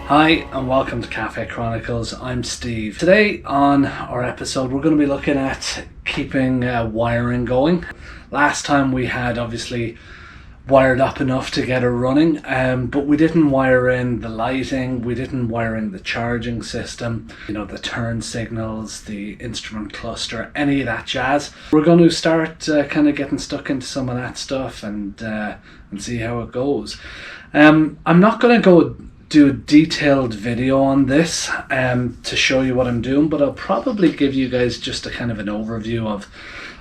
Hi and welcome to Cafe Chronicles. I'm Steve. Today on our episode we're going to be looking at keeping wiring going. Last time we had obviously wired up enough to get her running, but we didn't wire in the lighting, we didn't wire in the charging system, the turn signals, the instrument cluster, any of that jazz. We're going to start kind of getting stuck into some of that stuff and see how it goes. I'm not going to go do a detailed video on this to show you what I'm doing, but I'll probably give you guys just a kind of an overview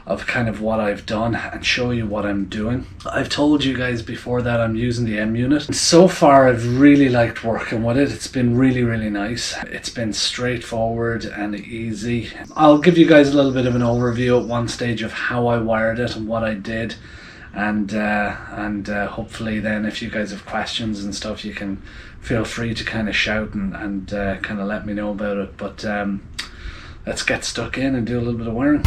of kind of what I've done and show you what I'm doing. I've told you guys before that I'm using the M.Unit. So far I've really liked working with it. It's been really nice. It's been straightforward and easy. I'll give you guys a little bit of an overview at one stage of how I wired it and what I did, and hopefully then if you guys have questions and stuff you can feel free to kind of shout and kind of let me know about it. But let's get stuck in and do a little bit of wiring.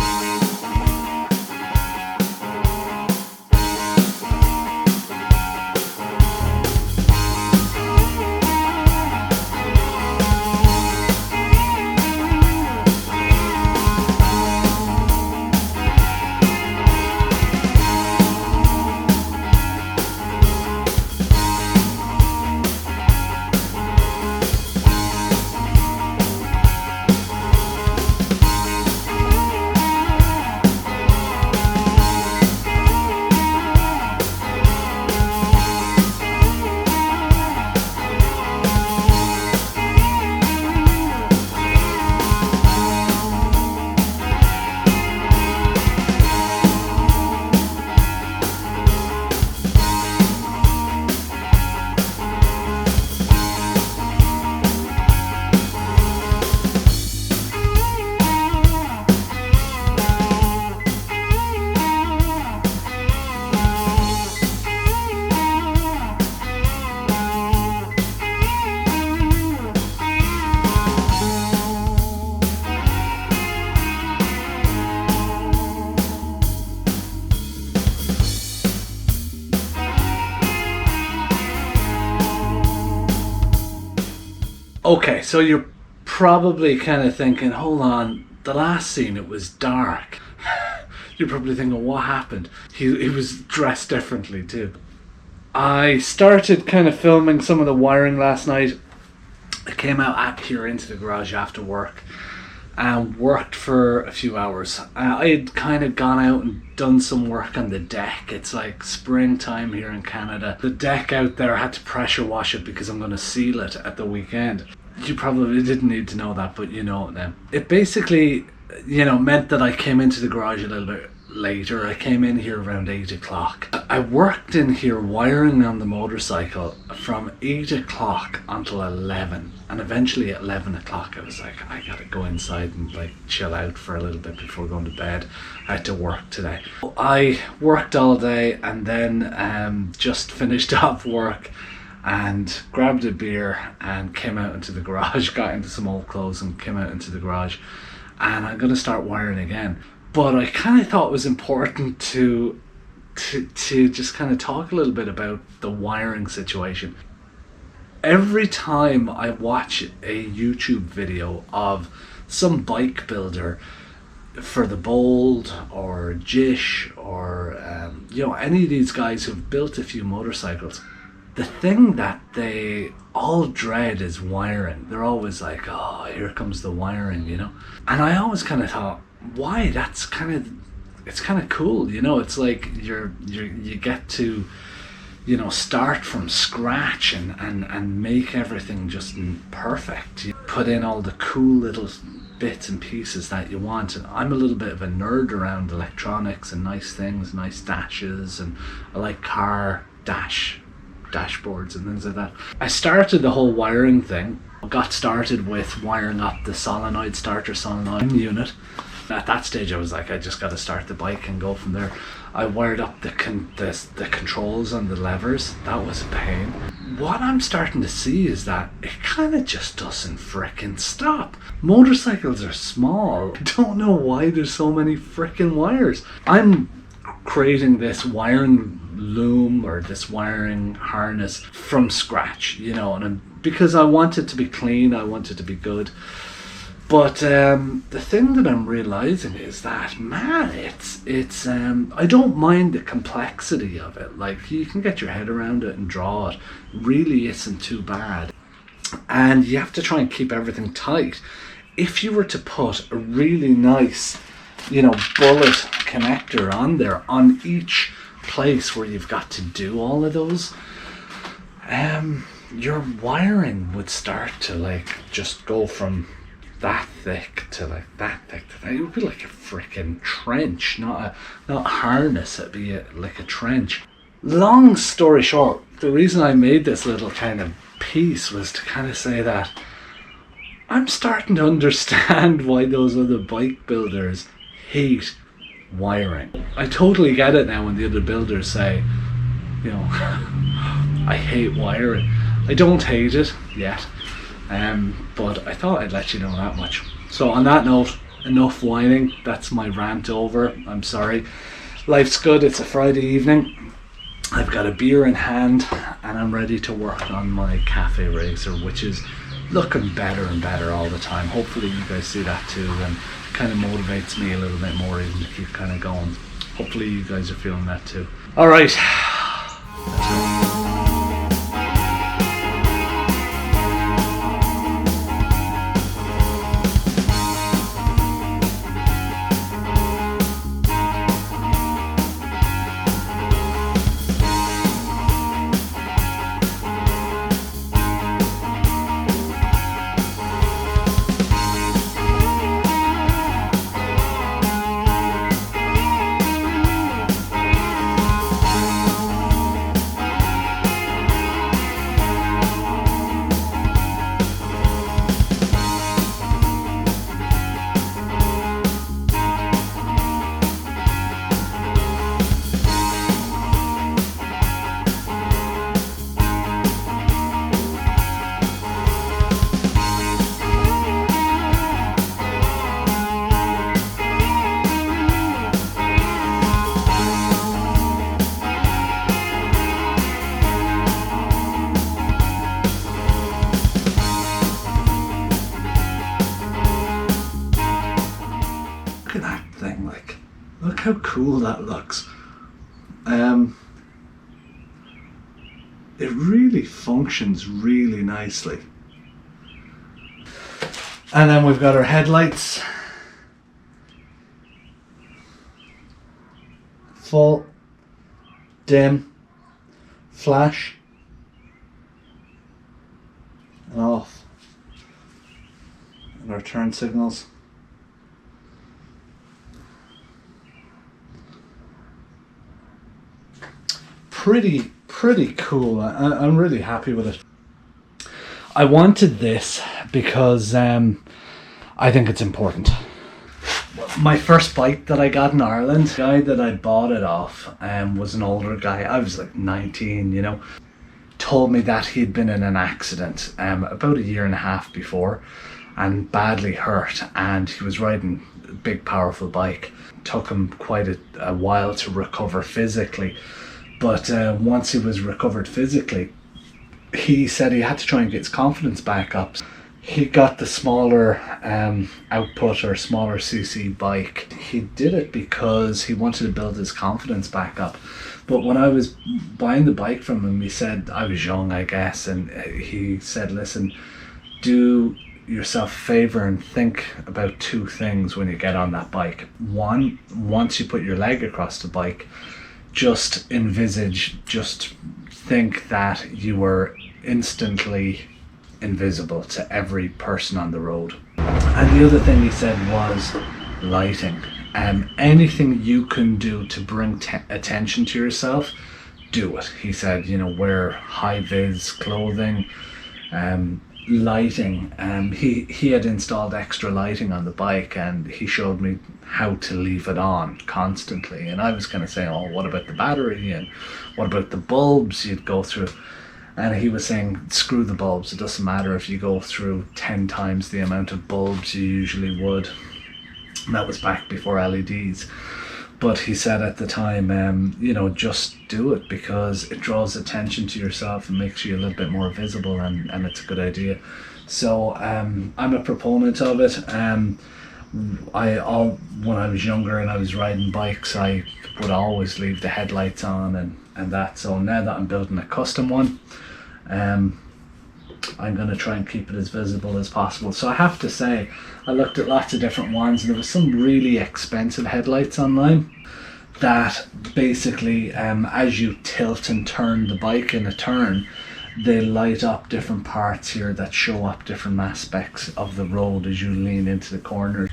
Okay, so you're probably kind of thinking, hold on, the last scene it was dark. You're probably thinking, what happened? He was dressed differently too. I started kind of filming some of the wiring last night. I came out here into the garage after work and worked for a few hours. I had kind of gone out and done some work on the deck. It's like springtime here in Canada. The deck out there, I had to pressure wash it because I'm going to seal it at the weekend. You probably didn't need to know that, but you know it now. It basically, meant that I came into the garage a little bit later. I came in here around 8 o'clock. I worked in here wiring on the motorcycle from 8 o'clock until 11, and eventually at 11 o'clock I was like, I gotta go inside and like chill out for a little bit before going to bed. I had to work today. I worked all day and then just finished off work and grabbed a beer and came out into the garage, got into some old clothes and came out into the garage, and I'm gonna start wiring again. But I kind of thought it was important to just kind of talk a little bit about the wiring situation. Every time I watch a YouTube video of some bike builder for the Bold or Jish or any of these guys who've built a few motorcycles, the thing that they all dread is wiring. They're always like, oh, here comes the wiring, And I always kind of thought, why? It's kind of cool, It's like you get to, start from scratch and make everything just perfect. You put in all the cool little bits and pieces that you want. And I'm a little bit of a nerd around electronics and nice things, nice dashes, and I like car dashboards and things like that. I started the whole wiring thing. I got started with wiring up the solenoid starter solenoid unit. At that stage I was like, I just got to start the bike and go from there. I wired up the controls and the levers. That was a pain. What I'm starting to see is that it kind of just doesn't frickin' stop. Motorcycles are small. I don't know why there's so many frickin' wires. I'm creating this wiring loom or this wiring harness from scratch, and I'm because I want it to be clean, I want it to be good. But the thing that I'm realizing is that, man, it's I don't mind the complexity of it. Like, you can get your head around it and draw it. It really isn't too bad. And you have to try and keep everything tight. If you were to put a really nice, you know, bullet connector on there on each place where you've got to do all of those, your wiring would start to like just go from that thick to like that thick to that. It would be like a freaking trench, not a harness. It'd be like a trench. Long story short, the reason I made this little kind of piece was to kind of say that I'm starting to understand why those other bike builders hate wiring. I totally get it now when the other builders say, you know, I hate wiring. I don't hate it yet, but I thought I'd let you know that much. So on that note, enough whining. That's my rant over. I'm sorry. Life's good. It's a Friday evening. I've got a beer in hand and I'm ready to work on my cafe racer, which is looking better and better all the time. Hopefully you guys see that too, and kind of motivates me a little bit more even to keep kind of going. Hopefully you guys are feeling that too. All right. Let's go. Look how cool that looks. It really functions really nicely. And then we've got our headlights. Full, dim, flash, and off. And our turn signals. Pretty cool. I'm really happy with it. I wanted this because I think it's important. My first bike that I got in Ireland, the guy that I bought it off was an older guy. I was like 19, you know. Told me that he'd been in an accident about a year and a half before and badly hurt, and he was riding a big powerful bike. Took him quite a while to recover physically. But once he was recovered physically, he said he had to try and get his confidence back up. He got the smaller output or smaller cc bike. He did it because he wanted to build his confidence back up. But when I was buying the bike from him, he said, I was young, I guess, and he said, listen, do yourself a favor and think about two things when you get on that bike. One, once you put your leg across the bike, just think that you were instantly invisible to every person on the road. And the other thing he said was lighting. Anything you can do to bring attention to yourself, do it. He said, you know, wear high vis clothing, lighting. He had installed extra lighting on the bike, and he showed me how to leave it on constantly. And I was kind of saying, oh, what about the battery, and what about the bulbs you'd go through? And he was saying, screw the bulbs. It doesn't matter if you go through 10 times the amount of bulbs you usually would. And that was back before LEDs. But he said at the time, you know, just do it because it draws attention to yourself and makes you a little bit more visible, and it's a good idea. So I'm a proponent of it. When I was younger and I was riding bikes, I would always leave the headlights on and that. So now that I'm building a custom one, I'm going to try and keep it as visible as possible. So I have to say, I looked at lots of different ones, and there was some really expensive headlights online that basically, as you tilt and turn the bike in a turn, they light up different parts here that show up different aspects of the road as you lean into the corner.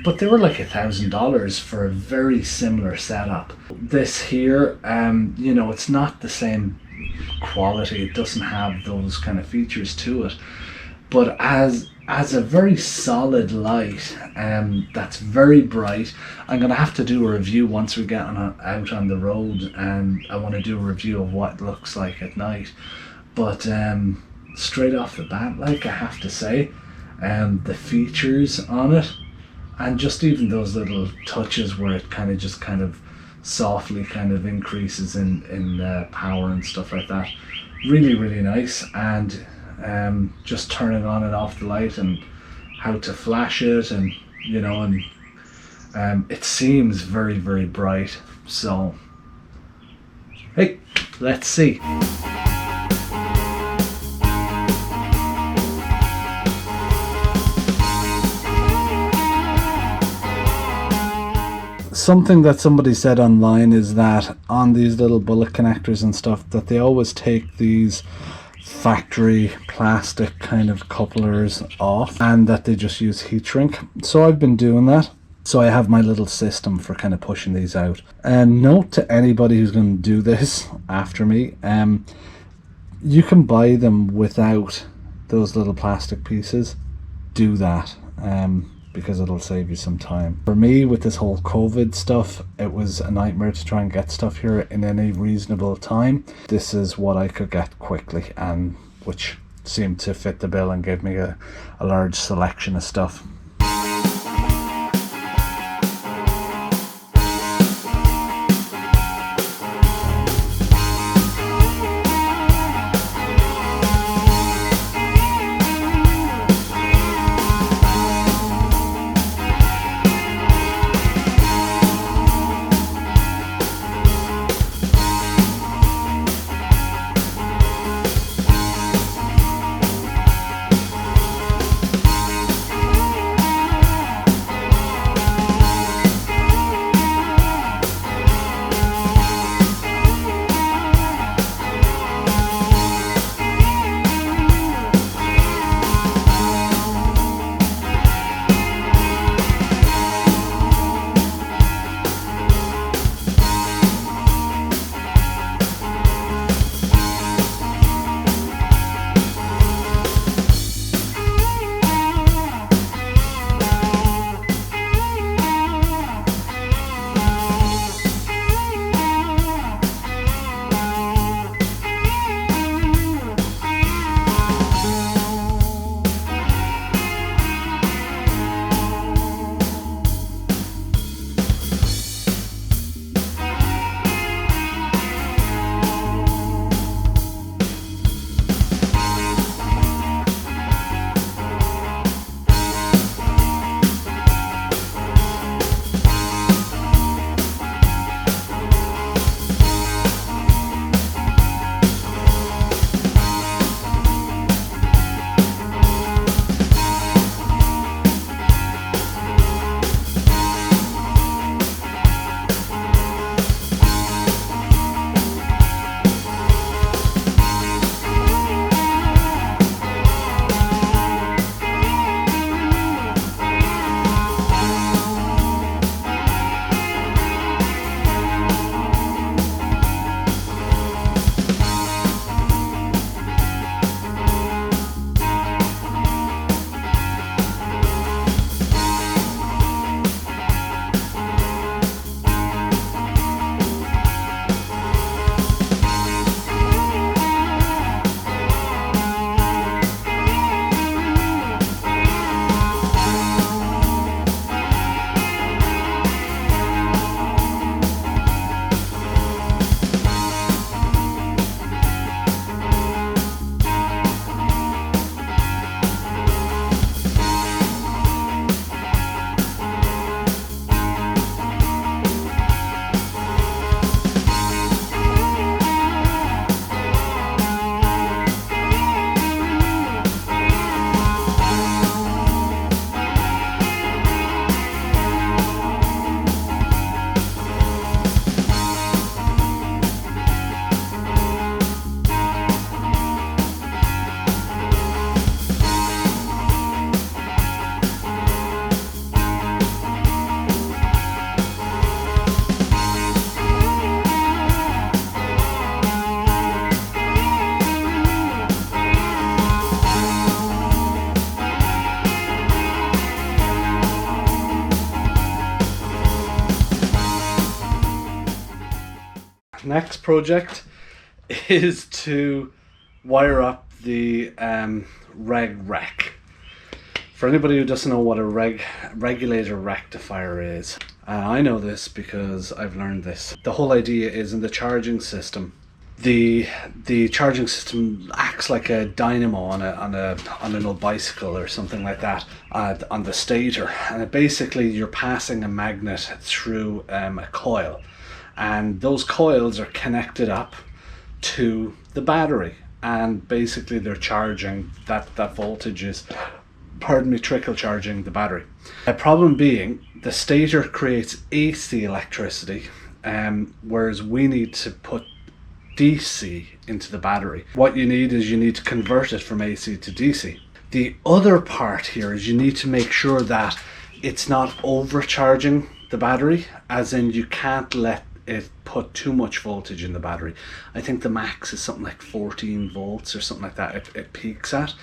But they were like $1,000 for a very similar setup. This here, you know, it's not the same quality. It doesn't have those kind of features to it. But as a very solid light, that's very bright. I'm gonna have to do a review once we get out on the road, and I want to do a review of what it looks like at night. But straight off the bat, like, I have to say, the features on it, and just even those little touches where it kind of softly kind of increases in power and stuff like that, really, really nice. And just turning on and off the light and how to flash it, and you know, and it seems very, very bright. So hey, let's see. Something that somebody said online is that on these little bullet connectors and stuff, that they always take these factory plastic kind of couplers off, and that they just use heat shrink. So I've been doing that. So I have my little system for kind of pushing these out. And note to anybody who's going to do this after me, you can buy them without those little plastic pieces. Do that. Because it'll save you some time. For me, with this whole COVID stuff, it was a nightmare to try and get stuff here in any reasonable time. This is what I could get quickly, and which seemed to fit the bill and gave me a large selection of stuff. next project is to wire up the rec. For anybody who doesn't know what a regulator rectifier is, I know this because I've learned this. The whole idea is in the charging system, the charging system acts like a dynamo on an old bicycle or something like that on the stator, and basically you're passing a magnet through a coil, and those coils are connected up to the battery, and basically they're charging that voltage is, trickle charging the battery. The problem being the stator creates AC electricity, whereas we need to put DC into the battery. What you need to convert it from AC to DC. The other part here is you need to make sure that it's not overcharging the battery, as in you can't let it put too much voltage in the battery. I think the max is something like 14 volts or something like that it peaks at.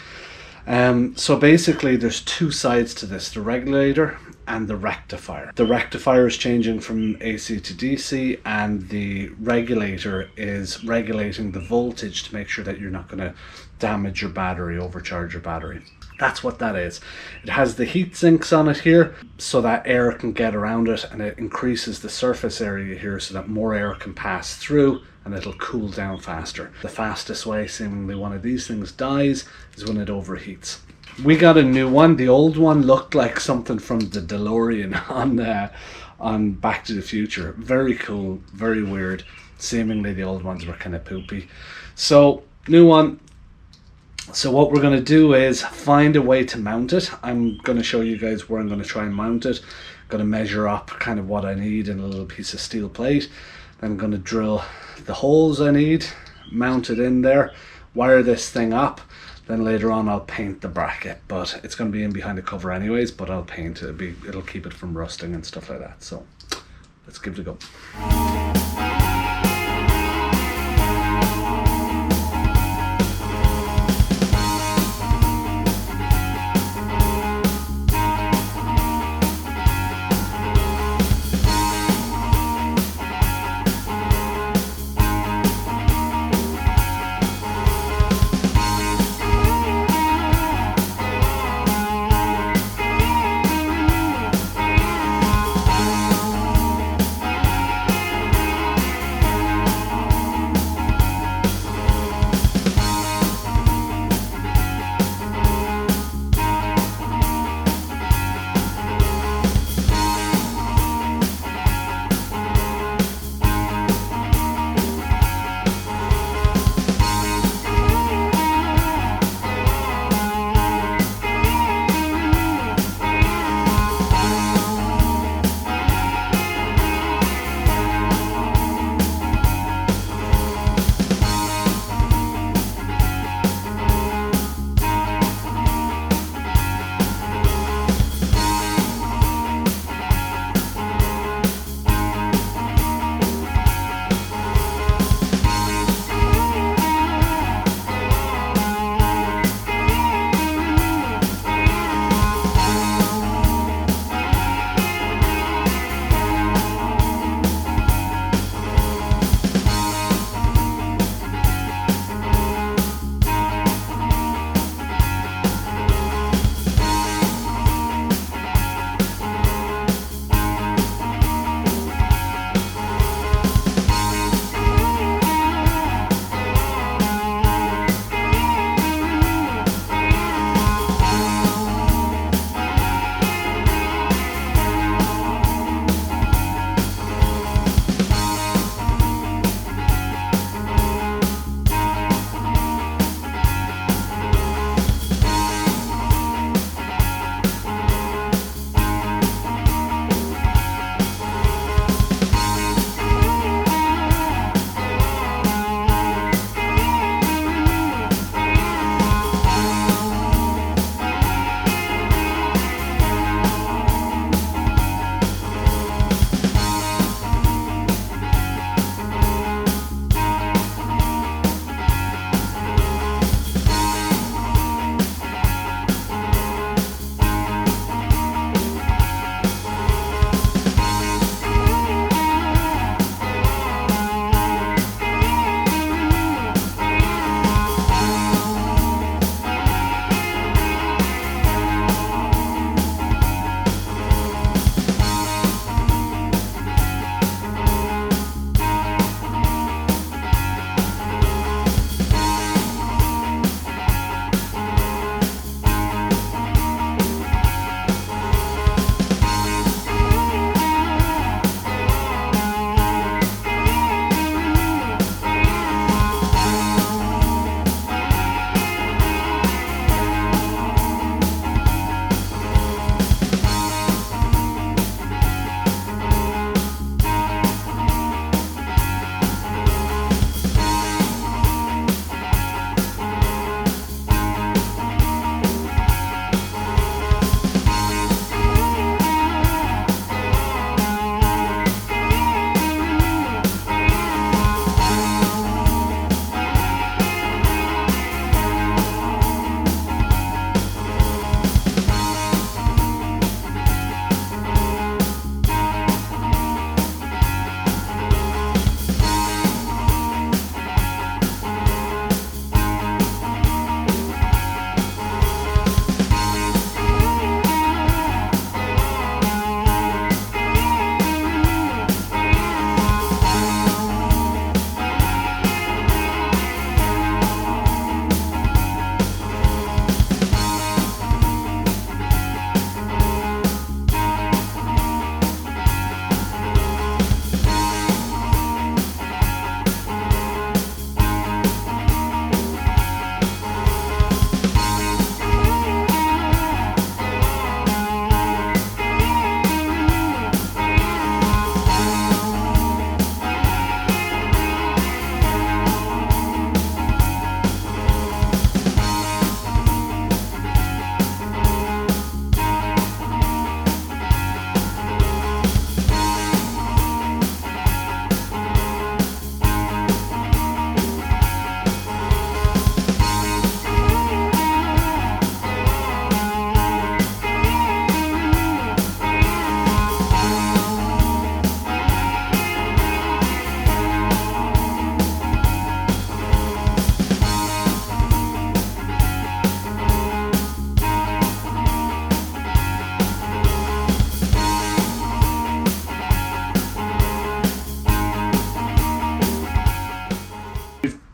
So basically there's two sides to this, the regulator and the rectifier. The rectifier is changing from AC to DC, and the regulator is regulating the voltage to make sure that you're not going to damage your battery, overcharge your battery. That's what that is. It has the heat sinks on it here so that air can get around it, and it increases the surface area here so that more air can pass through and it'll cool down faster. The fastest way seemingly one of these things dies is when it overheats. We got a new one. The old one looked like something from the DeLorean on Back to the Future. Very cool, very weird. Seemingly the old ones were kind of poopy. So, new one. So what we're going to do is find a way to mount it. I'm going to show you guys where I'm going to try and mount it. I'm going to measure up kind of what I need in a little piece of steel plate. Then I'm going to drill the holes I need, mount it in there, wire this thing up. Then later on I'll paint the bracket, but it's going to be in behind the cover anyways, but I'll paint it. It'll keep it from rusting and stuff like that. So let's give it a go.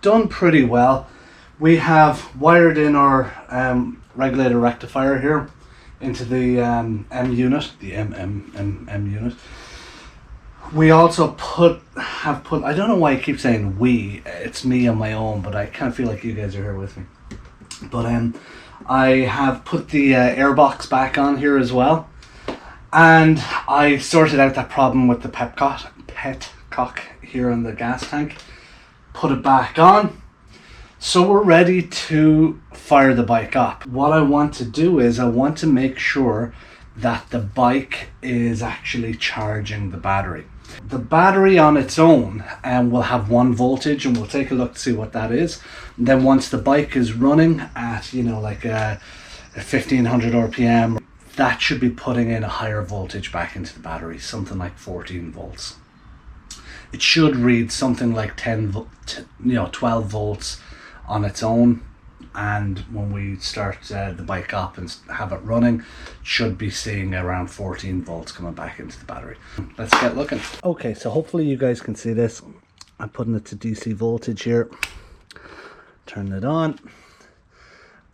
done pretty well. We have wired in our regulator rectifier here into the M.Unit, the M.Unit. We also have put, I don't know why I keep saying we, it's me on my own, but I kind of feel like you guys are here with me. But I have put the airbox back on here as well. And I sorted out that problem with the petcock here in the gas tank. Put it back on. So we're ready to fire the bike up. What I want to do is I want to make sure that the bike is actually charging the battery. The battery on its own will have 1 voltage, and we'll take a look to see what that is. And then once the bike is running at, you know, like a 1500 RPM, that should be putting in a higher voltage back into the battery, something like 14 volts. It should read something like 12 volts on its own, and when we start the bike up and have it running, should be seeing around 14 volts coming back into the battery. Let's get looking. Okay, so hopefully you guys can see this. I'm putting it to DC voltage here, turn it on,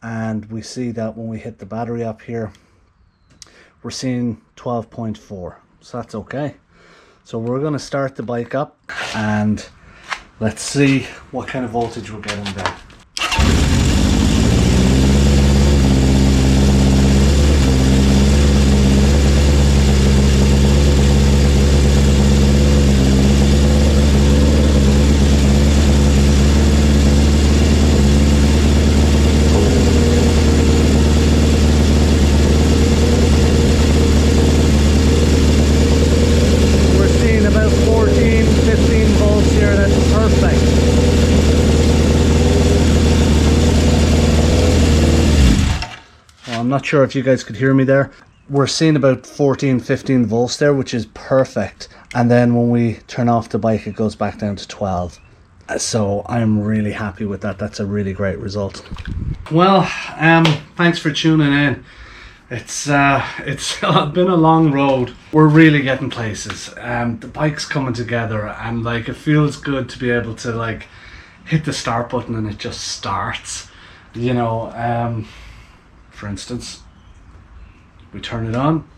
and we see that when we hit the battery up here, we're seeing 12.4, so that's okay. So we're going to start the bike up and let's see what kind of voltage we're getting there. I'm not sure if you guys could hear me there. We're seeing about 14-15 volts there, which is perfect. And then when we turn off the bike, it goes back down to 12. So I'm really happy with that. That's a really great result. Well, thanks for tuning in. It's been a long road. We're really getting places. The bike's coming together, and like it feels good to be able to like hit the start button and it just starts. You know, for instance, we turn it on.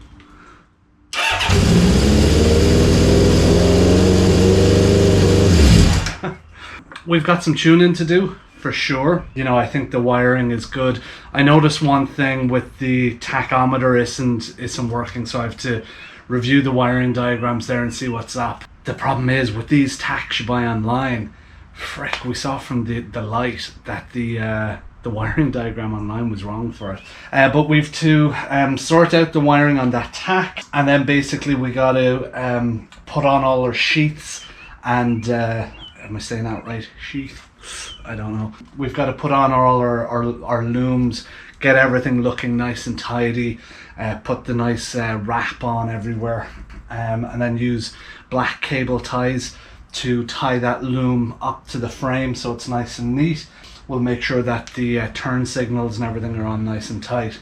We've got some tuning to do for sure. You know, I think the wiring is good. I noticed one thing with the tachometer isn't working, so I have to review the wiring diagrams there and see what's up. The problem is with these tachs you buy online, frick, we saw from the light that the wiring diagram online was wrong for it. But we've to sort out the wiring on that tack, and then basically we got to put on all our sheaths and am I saying that right? Sheath? I don't know. We've got to put on all our looms, get everything looking nice and tidy, put the nice wrap on everywhere, and then use black cable ties to tie that loom up to the frame so it's nice and neat. We'll make sure that the turn signals and everything are on nice and tight.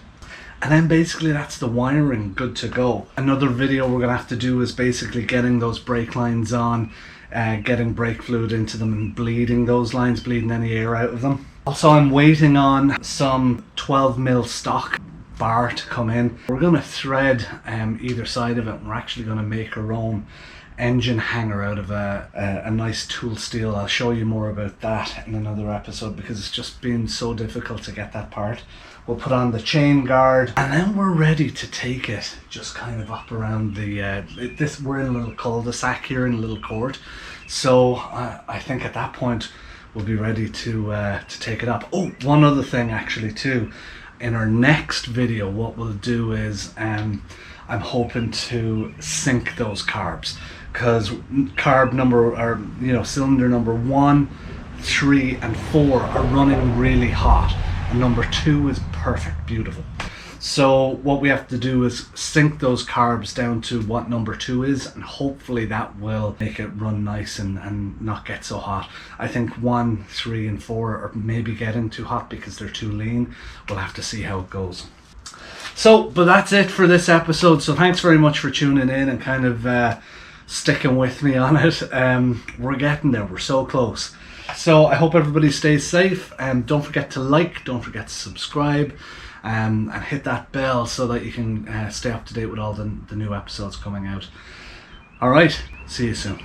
And then basically that's the wiring good to go. Another video we're going to have to do is basically getting those brake lines on, getting brake fluid into them and bleeding those lines, bleeding any air out of them. Also, I'm waiting on some 12mm stock bar to come in. We're going to thread either side of it, and we're actually going to make our own engine hanger out of a nice tool steel. I'll show you more about that in another episode because it's just been so difficult to get that part. We'll put on the chain guard, and then we're ready to take it just kind of up around the we're in a little cul-de-sac here in a little court, so I think at that point we'll be ready to take it up. Oh, one other thing actually too, in our next video what we'll do is I'm hoping to sync those carbs, because carb number, or you know, cylinder number 1, 3 and 4 are running really hot, and number 2 is perfect, beautiful. So what we have to do is sync those carbs down to what number 2 is, and hopefully that will make it run nice and not get so hot. I think 1, 3 and 4 are maybe getting too hot because they're too lean. We'll have to see how it goes. So, but that's it for this episode. So thanks very much for tuning in and kind of sticking with me on it. We're getting there, we're so close. So I hope everybody stays safe, and don't forget to like, don't forget to subscribe, and hit that bell so that you can stay up to date with all the new episodes coming out. Alright, see you soon.